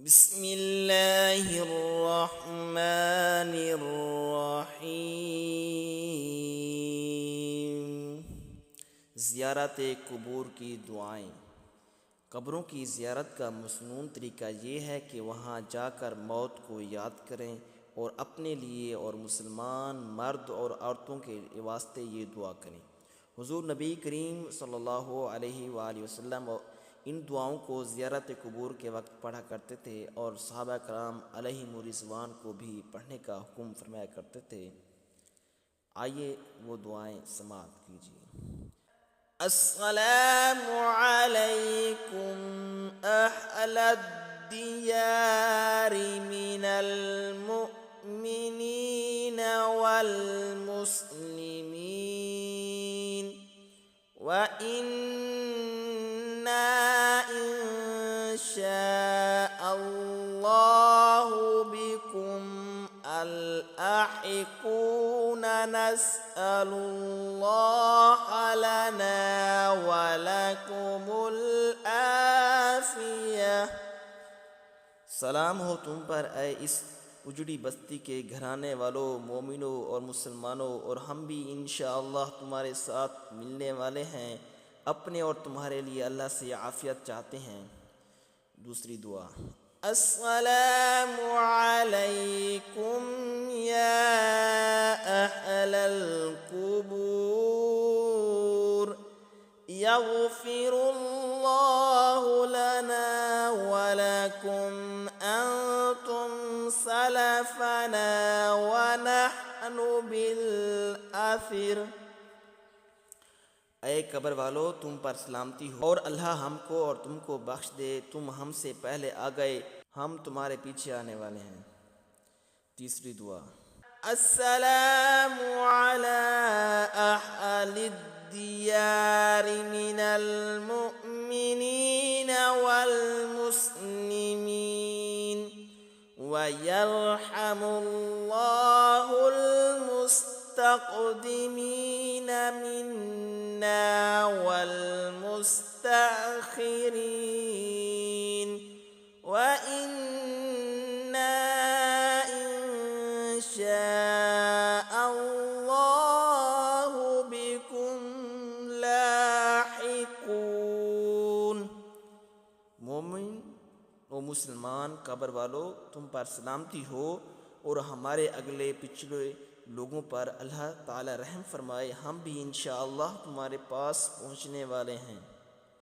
बिस्मिल्लाहिर्रहमानिर्रहीम। ज़ियारत कुबूर की दुआएं। कब्रों की ज़ियारत का मसनून तरीका ये है कि वहाँ जाकर मौत को याद करें और अपने लिए और मुसलमान मर्द और औरतों के वास्ते ये दुआ करें। हुज़ूर नबी करीम सल्लल्लाहु अलैहि वसल्लम इन दुआओं को ज़ियारत कुबूर के वक्त पढ़ा करते थे और सहाबा कराम अलैहिम रिज़वान को भी पढ़ने का हुक्म फरमाया करते थे। आइए वो दुआएं समाअत कीजिए। अस्सलामु अलैकुम अहलद दियारि मिनल मुअ्मिनीन वल मुस्लिमीन व इन्ना इंशाअल्लाहु बिकुम अल्लाहिकून नस्अलुल्लाह लना व लकुमुल आफिया। सलाम हो तुम पर ऐ इस उजड़ी बस्ती के घराने वालों, मोमिनों और मुसलमानों, और हम भी इंशाअल्लाह तुम्हारे साथ मिलने वाले हैं। अपने और तुम्हारे लिए अल्लाह से आफ़ियत चाहते हैं। दूसरी दुआ, अस्सलामु अलैकुम या अहलल कुबूर यग़फ़िरुल्लाहु लना व लकुम अंतुम सलफ़ना व नहनु बिल आखिर। ऐ कब्र वालो तुम पर सलामती हो और अल्लाह हमको और तुमको बख्श दे। तुम हमसे पहले आ गए, हम तुम्हारे पीछे आने वाले हैं। तीसरी दुआ, अस्सलामु अला अहलिद दियारि मिनल मुअ्मिनीन वल मुस्लिमीन व यरहमुल्लाहुल मुस्तक़दिमीन मिन्ना वल मुस्तअखिरीन व इन्ना इंशाअल्लाहु बिकुम लाहिकून। मोमिन ओ मुसलमान कब्र वालों तुम पर सलामती हो और हमारे अगले पिछले लोगों पर अल्लाह ताला रहम फरमाए। हम भी इंशाअल्लाह तुम्हारे पास पहुँचने वाले हैं।